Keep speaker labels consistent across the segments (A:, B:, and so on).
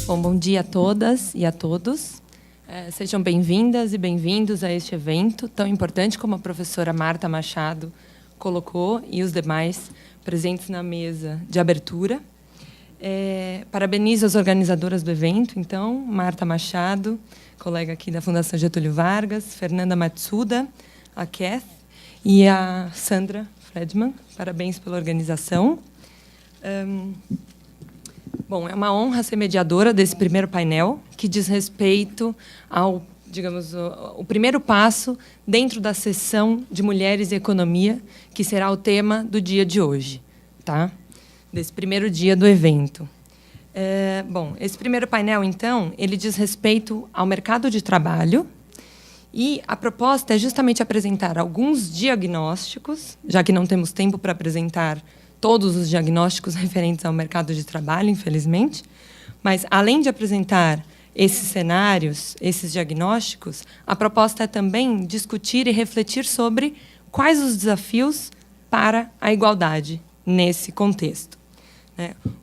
A: Bom, bom dia a todas e a todos. Sejam bem-vindas e bem-vindos a este evento tão importante como a professora Marta Machado colocou e os demais presentes na mesa de abertura. Parabenizo as organizadoras do evento, então, Marta Machado, colega aqui da Fundação Getúlio Vargas, Fernanda Matsuda, a Kath e a Sandra Fredman. Parabéns pela organização. Bom, é uma honra ser mediadora desse primeiro painel, que diz respeito ao, digamos, o primeiro passo dentro da sessão de Mulheres e Economia, que será o tema do dia de hoje, tá? Desse primeiro dia do evento. Bom, esse primeiro painel, então, ele diz respeito ao mercado de trabalho, e a proposta é justamente apresentar alguns diagnósticos, já que não temos tempo para apresentar todos os diagnósticos referentes ao mercado de trabalho, infelizmente, mas, além de apresentar esses cenários, esses diagnósticos, a proposta é também discutir e refletir sobre quais os desafios para a igualdade nesse contexto.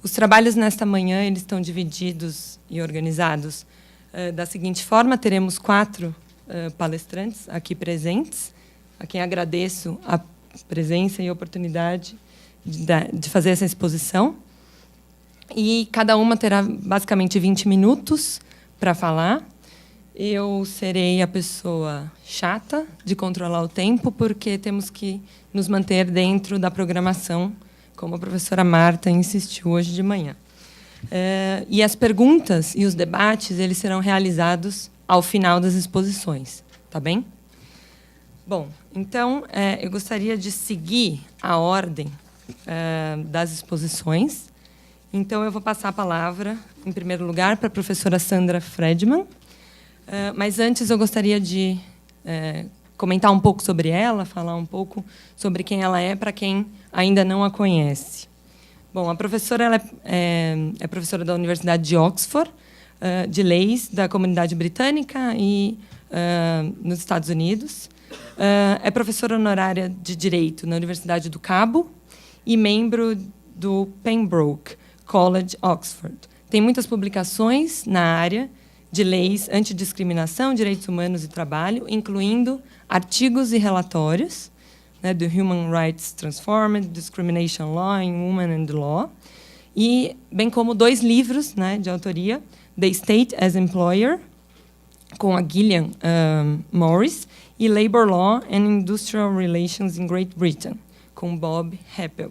A: Os trabalhos nesta manhã eles estão divididos e organizados da seguinte forma: teremos 4 palestrantes aqui presentes, a quem agradeço a presença e a oportunidade de fazer essa exposição. E cada uma terá basicamente 20 minutos para falar. Eu serei a pessoa chata de controlar o tempo, porque temos que nos manter dentro da programação, como a professora Marta insistiu hoje de manhã. E as perguntas e os debates eles serão realizados ao final das exposições, tá bem? Bom, então, eu gostaria de seguir a ordem das exposições. Então, eu vou passar a palavra, em primeiro lugar, para a professora Sandra Fredman. Mas, antes, eu gostaria de comentar um pouco sobre ela, falar um pouco sobre quem ela é, para quem ainda não a conhece. Bom, a professora ela é professora da Universidade de Oxford, de Leis da Comunidade Britânica e nos Estados Unidos. É professora honorária de Direito na Universidade do Cabo e membro do Pembroke College, Oxford. Tem muitas publicações na área de leis antidiscriminação, direitos humanos e trabalho, incluindo artigos e relatórios, do Human Rights Transformed, Discrimination Law in Women and Law, e bem como 2 livros de autoria, The State as Employer, com a Gillian Morris, e Labor Law and Industrial Relations in Great Britain, com Bob Heppel.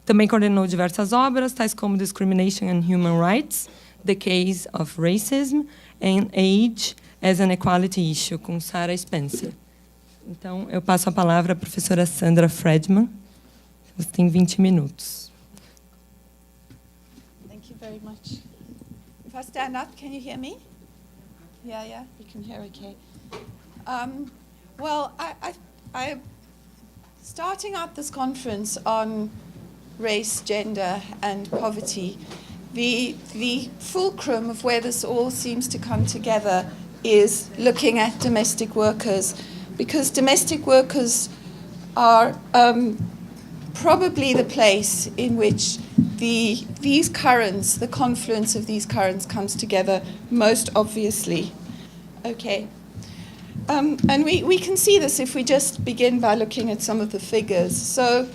A: Também coordenou diversas obras, tais como Discrimination and Human Rights, The Case of Racism, and Age as an Equality Issue, com Sarah Spencer. Então, eu passo a palavra à professora Sandra Fredman. Você tem 20 minutos.
B: Thank you very much. If I stand up, can you hear me? Yeah, you can hear okay. Well, I'm starting out this conference on race, gender, and poverty. The fulcrum of where this all seems to come together is looking at domestic workers, because domestic workers are probably the place in which these currents, the confluence of these currents comes together most obviously. Okay. And we can see this if we just begin by looking at some of the figures. So,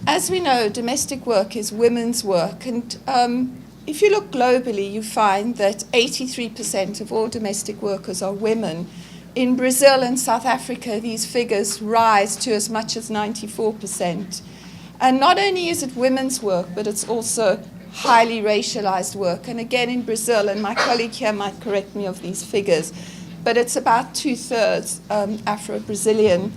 B: as we know, domestic work is women's work. And if you look globally, you find that 83% of all domestic workers are women. In Brazil and South Africa, these figures rise to as much as 94%. And not only is it women's work, but it's also highly racialized work. And again, in Brazil, and my colleague here might correct me of these figures, but it's about 2/3 Afro-Brazilian,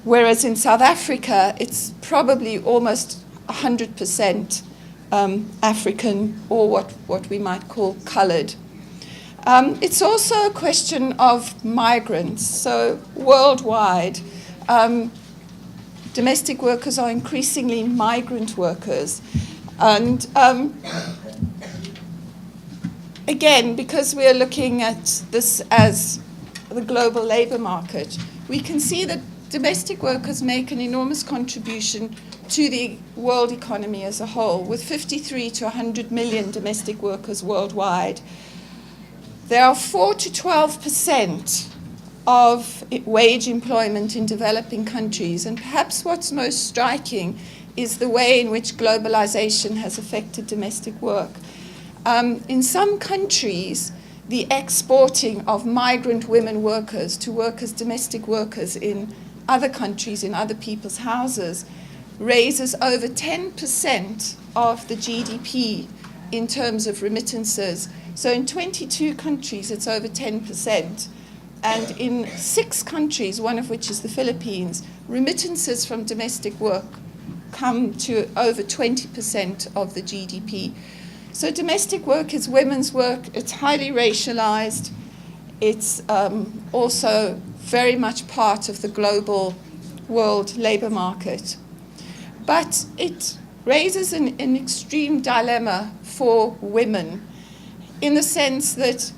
B: whereas in South Africa, it's probably almost 100% African, or what we might call colored. It's also a question of migrants. So worldwide, domestic workers are increasingly migrant workers. And again, because we are looking at this as the global labor market, we can see that domestic workers make an enormous contribution to the world economy as a whole, with 53 to 100 million domestic workers worldwide. there are 4 to 12% of wage employment in developing countries, and perhaps what's most striking is the way in which globalization has affected domestic work. In some countries, the exporting of migrant women workers to work as domestic workers in other countries, in other people's houses, raises over 10% of the GDP in terms of remittances. So in 22 countries, it's over 10%. And in 6 countries, one of which is the Philippines, remittances from domestic work come to over 20% of the GDP. So domestic work is women's work. It's highly racialized. It's also very much part of the global world labor market. But it raises an extreme dilemma for women in the sense that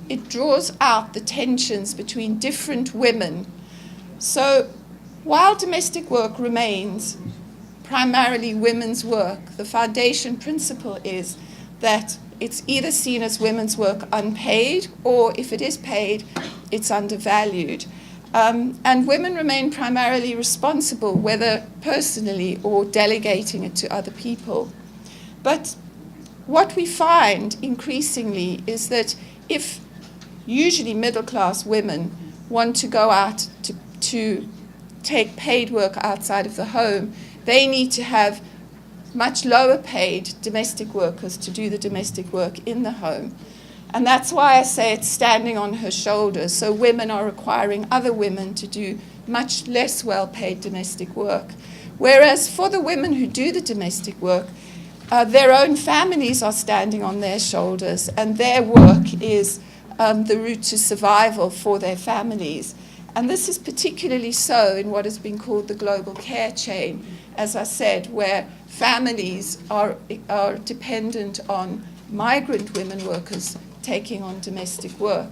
B: it draws out the tensions between different women. So while domestic work remains primarily women's work, the foundation principle is that it's either seen as women's work unpaid, or if it is paid, it's undervalued. And women remain primarily responsible, whether personally or delegating it to other people. But what we find increasingly is that if usually middle-class women want to go out to take paid work outside of the home, they need to have much lower paid domestic workers to do the domestic work in the home. And that's why I say it's standing on her shoulders. So women are requiring other women to do much less well-paid domestic work. Whereas for the women who do the domestic work, their own families are standing on their shoulders, and their work is the route to survival for their families. And this is particularly so in what has been called the global care chain, as I said, where families are dependent on migrant women workers taking on domestic work.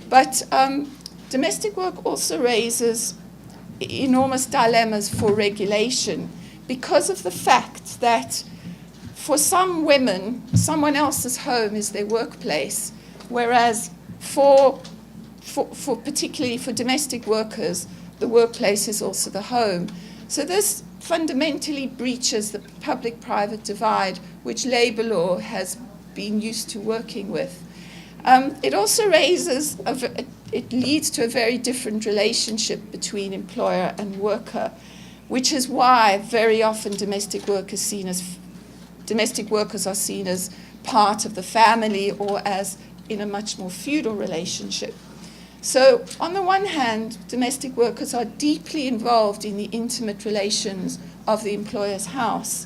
B: But domestic work also raises enormous dilemmas for regulation because of the fact that for some women, someone else's home is their workplace, whereas for particularly for domestic workers, the workplace is also the home. So this fundamentally breaches the public-private divide, which labor law has been used to working with. It also raises, it leads to a very different relationship between employer and worker, which is why very often domestic workers are seen as part of the family or as in a much more feudal relationship. So on the one hand, domestic workers are deeply involved in the intimate relations of the employer's house.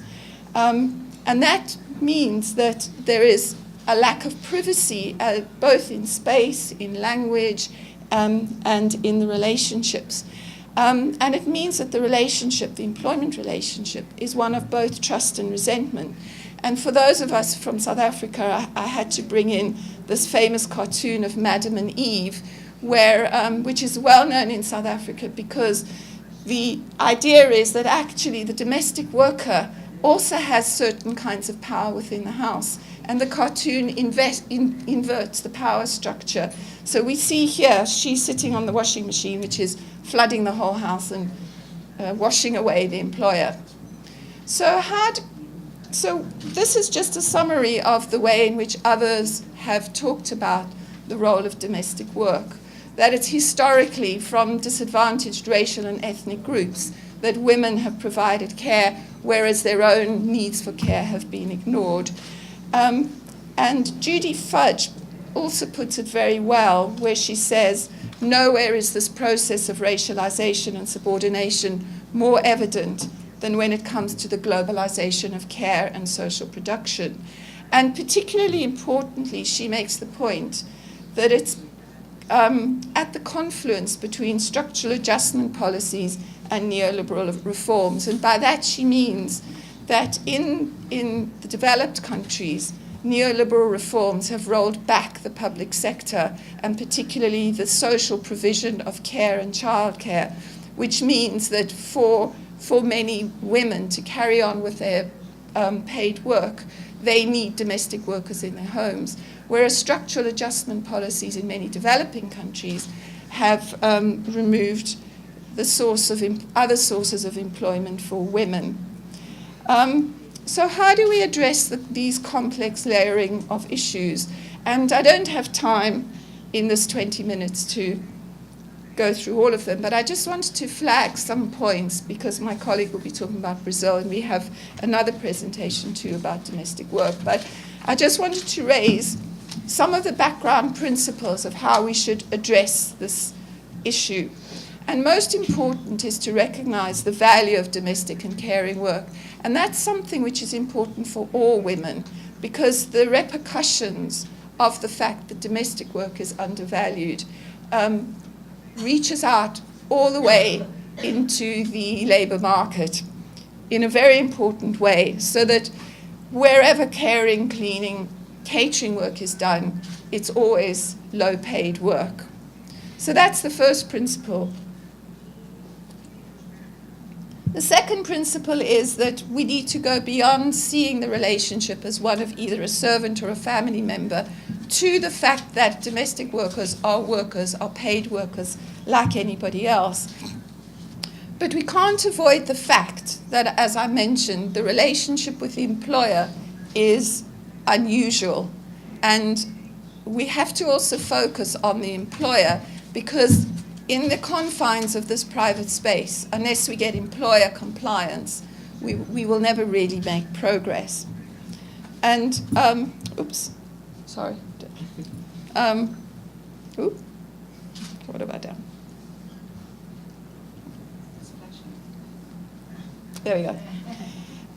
B: And that means that there is a lack of privacy, both in space, in language, and in the relationships. And it means that the relationship, the employment relationship, is one of both trust and resentment. And for those of us from South Africa, I had to bring in this famous cartoon of Madam and Eve, which is well known in South Africa because the idea is that actually the domestic worker also has certain kinds of power within the house. And the cartoon inverts the power structure. So we see here, she's sitting on the washing machine, which is flooding the whole house and washing away the employer. So this is just a summary of the way in which others have talked about the role of domestic work. That it's historically from disadvantaged racial and ethnic groups that women have provided care, whereas their own needs for care have been ignored. And Judy Fudge also puts it very well, where she says, nowhere is this process of racialization and subordination more evident than when it comes to the globalization of care and social production. And particularly importantly, she makes the point that it's at the confluence between structural adjustment policies and neoliberal reforms. And by that she means that in the developed countries, neoliberal reforms have rolled back the public sector, and particularly the social provision of care and childcare, which means that for many women to carry on with their paid work, they need domestic workers in their homes, whereas structural adjustment policies in many developing countries have removed the source of other sources of employment for women. So how do we address these complex layering of issues? And I don't have time in this 20 minutes to go through all of them, but I just wanted to flag some points because my colleague will be talking about Brazil, and we have another presentation too about domestic work. But I just wanted to raise some of the background principles of how we should address this issue. And most important is to recognize the value of domestic and caring work. And that's something which is important for all women, because the repercussions of the fact that domestic work is undervalued reaches out all the way into the labor market in a very important way, so that wherever caring, cleaning, catering work is done, it's always low-paid work. So that's the first principle. The second principle is that we need to go beyond seeing the relationship as one of either a servant or a family member to the fact that domestic workers, are paid workers like anybody else. But we can't avoid the fact that, as I mentioned, the relationship with the employer is unusual. And we have to also focus on the employer, because in the confines of this private space, unless we get employer compliance, we will never really make progress. And, what have I done? There we go.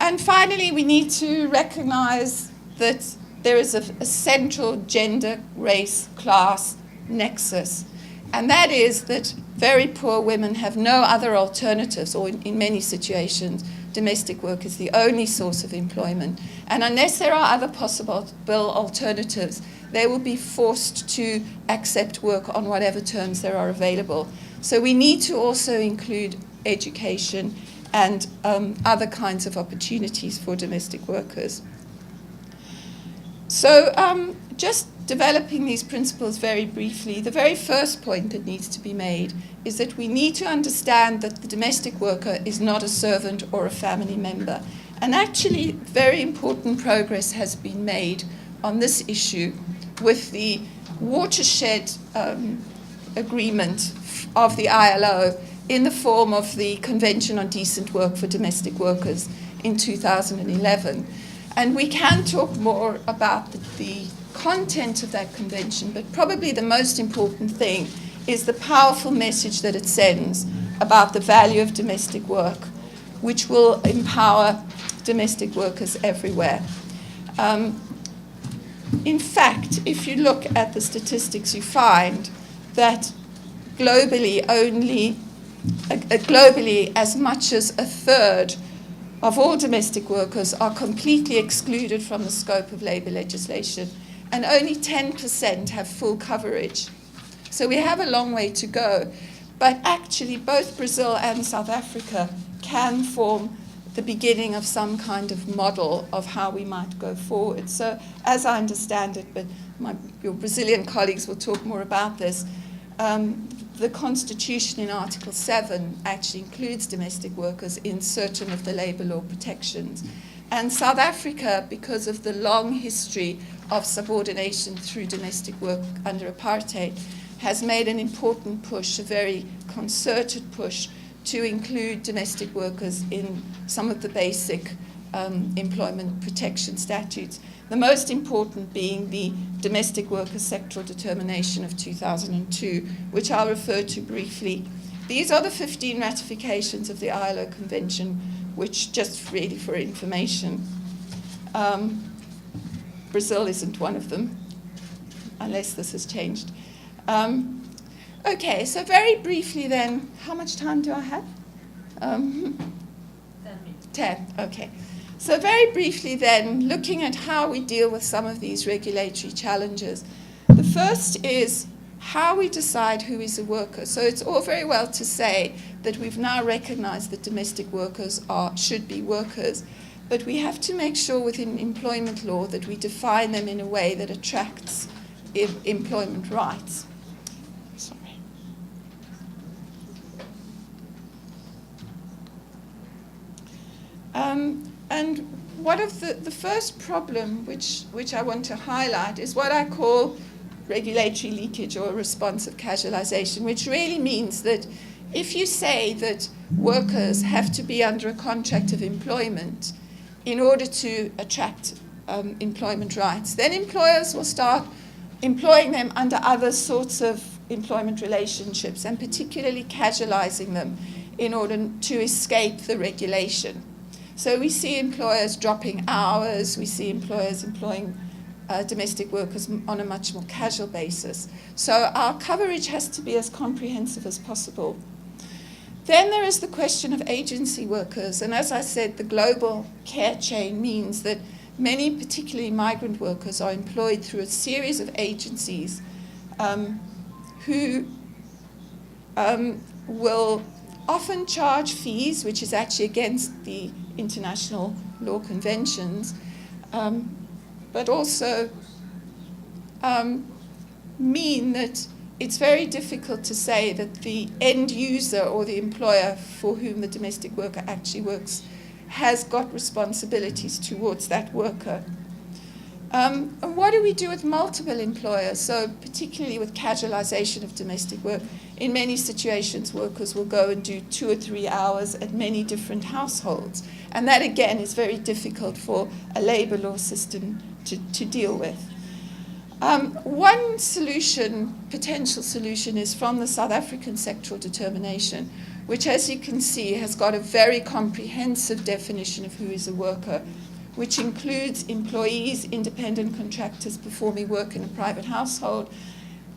B: And finally, we need to recognize that there is a central gender, race, class nexus. And that is that very poor women have no other alternatives, or in many situations, domestic work is the only source of employment. And unless there are other possible alternatives, they will be forced to accept work on whatever terms there are available. So we need to also include education and other kinds of opportunities for domestic workers. So just developing these principles very briefly, the very first point that needs to be made is that we need to understand that the domestic worker is not a servant or a family member. And actually, very important progress has been made on this issue with the watershed agreement of the ILO in the form of the Convention on Decent Work for Domestic Workers in 2011. And we can talk more about the content of that convention, but probably the most important thing is the powerful message that it sends about the value of domestic work, which will empower domestic workers everywhere. In fact, if you look at the statistics, you find that globally as much as a third of all domestic workers are completely excluded from the scope of labour legislation, and only 10% have full coverage. So we have a long way to go. But actually, both Brazil and South Africa can form the beginning of some kind of model of how we might go forward. So as I understand it, but your Brazilian colleagues will talk more about this, the Constitution in Article 7 actually includes domestic workers in certain of the labour law protections. And South Africa, because of the long history of subordination through domestic work under apartheid, has made an important push, a very concerted push, to include domestic workers in some of the basic employment protection statutes. The most important being the Domestic Workers Sectoral Determination of 2002, which I'll refer to briefly. These are the 15 ratifications of the ILO Convention, which just really for information. Brazil isn't one of them, unless this has changed. Okay, so very briefly then, how much time do I have? 10 minutes. 10, okay. So very briefly then, looking at how we deal with some of these regulatory challenges. The first is how we decide who is a worker. So it's all very well to say that we've now recognized that domestic workers should be workers, but we have to make sure within employment law that we define them in a way that attracts employment rights. Sorry. And one of the first problem which I want to highlight is what I call regulatory leakage or responsive casualization, which really means that if you say that workers have to be under a contract of employment in order to attract employment rights, then employers will start employing them under other sorts of employment relationships and particularly casualizing them in order to escape the regulation. So we see employers dropping hours, we see employers employing domestic workers on a much more casual basis. So our coverage has to be as comprehensive as possible. Then there is the question of agency workers, and as I said, the global care chain means that many, particularly migrant workers, are employed through a series of agencies who will often charge fees, which is actually against the international law conventions, but also mean that it's very difficult to say that the end user or the employer for whom the domestic worker actually works has got responsibilities towards that worker. And what do we do with multiple employers? So particularly with casualization of domestic work, in many situations workers will go and do 2 or 3 hours at many different households. And that again is very difficult for a labor law system to deal with. One solution, potential solution, is from the South African sectoral determination, which, as you can see, has got a very comprehensive definition of who is a worker, which includes employees, independent contractors performing work in a private household,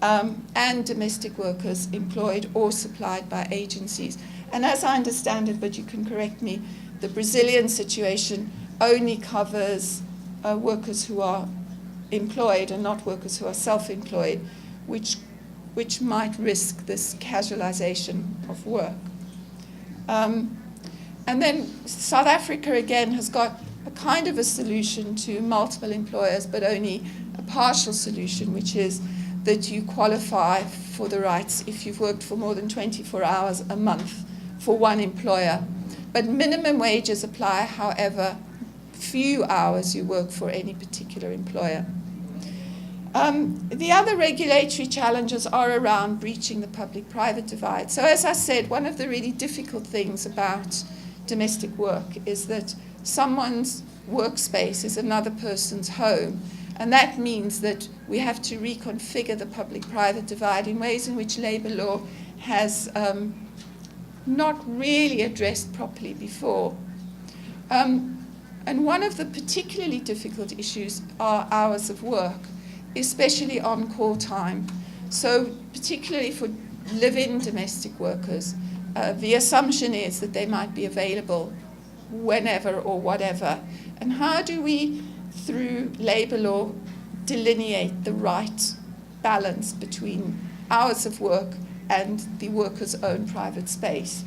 B: and domestic workers employed or supplied by agencies. And as I understand it, but you can correct me, the Brazilian situation only covers workers who are employed and not workers who are self-employed, which might risk this casualization of work. And then South Africa, again, has got a kind of a solution to multiple employers, but only a partial solution, which is that you qualify for the rights if you've worked for more than 24 hours a month for one employer. But minimum wages apply, however few hours you work for any particular employer. The other regulatory challenges are around breaching the public-private divide. So as I said, one of the really difficult things about domestic work is that someone's workspace is another person's home. And that means that we have to reconfigure the public-private divide in ways in which labour law has not really addressed properly before. And one of the particularly difficult issues are hours of work, especially on-call time. So particularly for live-in domestic workers, the assumption is that they might be available whenever or whatever. And how do we, through labour law, delineate the right balance between hours of work and the worker's own private space?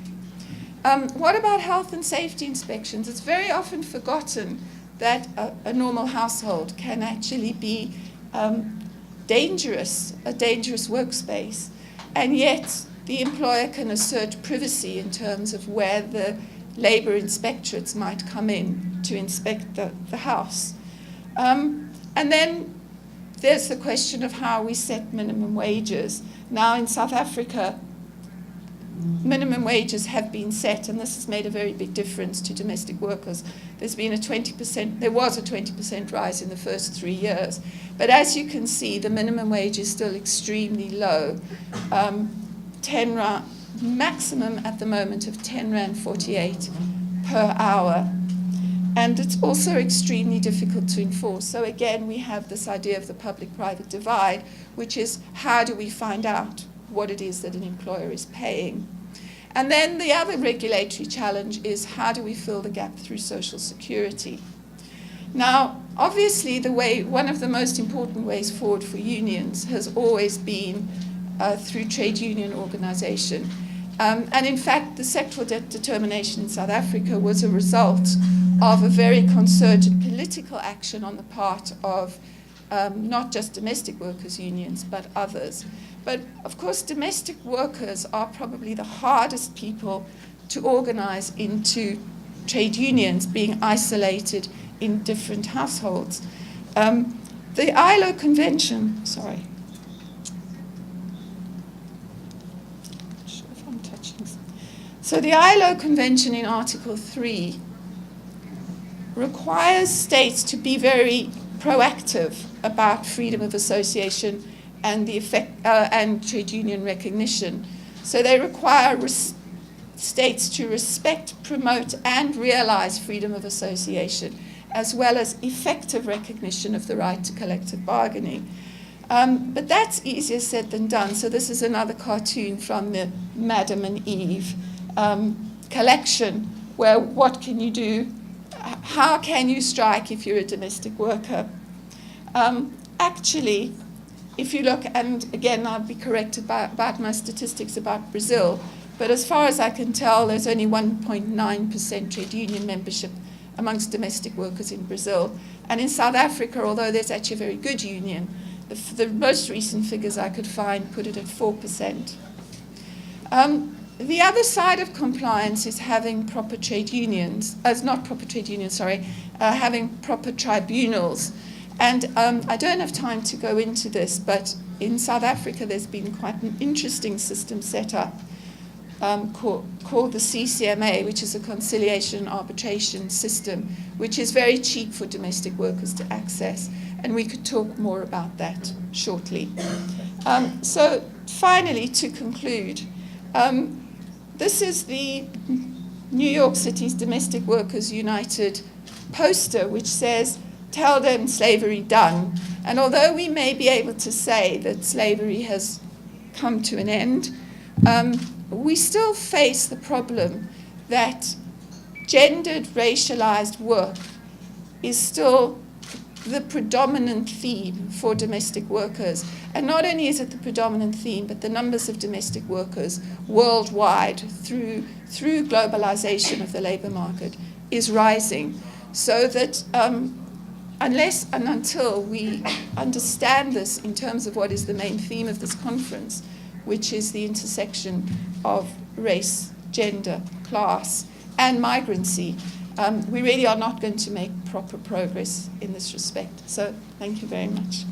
B: What about health and safety inspections? It's very often forgotten that a normal household can actually be dangerous workspace, and yet the employer can assert privacy in terms of where the labour inspectorates might come in to inspect the house. And then there's the question of how we set minimum wages. Now in South Africa, minimum wages have been set, and this has made a very big difference to domestic workers. There was a 20% rise in the first 3 years. But as you can see, the minimum wage is still extremely low. 10 rand, maximum at the moment of 10.48 per hour. And it's also extremely difficult to enforce. So again, we have this idea of the public-private divide, which is how do we find out what it is that an employer is paying? And then the other regulatory challenge is how do we fill the gap through social security? Now, obviously, one of the most important ways forward for unions has always been through trade union organization. And in fact, the sectoral determination in South Africa was a result of a very concerted political action on the part of not just domestic workers' unions, but others. But of course, domestic workers are probably the hardest people to organize into trade unions, being isolated in different households. The ILO Convention, So the ILO Convention in Article 3 requires states to be very proactive about freedom of association and and trade union recognition. So they require states to respect, promote, and realize freedom of association, as well as effective recognition of the right to collective bargaining. But that's easier said than done. So this is another cartoon from the Madam and Eve collection, where what can you do? How can you strike if you're a domestic worker? Actually, if you look, and again, I'll be corrected about my statistics about Brazil, but as far as I can tell, there's only 1.9% trade union membership amongst domestic workers in Brazil. And in South Africa, although there's actually a very good union, the most recent figures I could find put it at 4%. The other side of compliance is having proper trade unions, having proper tribunals. And I don't have time to go into this, but in South Africa there's been quite an interesting system set up called the CCMA, which is a conciliation and arbitration system, which is very cheap for domestic workers to access. And we could talk more about that shortly. So finally, to conclude, this is the New York City's Domestic Workers United poster, which says, "Tell them slavery done." And although we may be able to say that slavery has come to an end, we still face the problem that gendered, racialized work is still the predominant theme for domestic workers. And not only is it the predominant theme, but the numbers of domestic workers worldwide through globalization of the labor market is rising. So that unless and until we understand this in terms of what is the main theme of this conference, which is the intersection of race, gender, class, and migrancy, we really are not going to make proper progress in this respect. So thank you very much.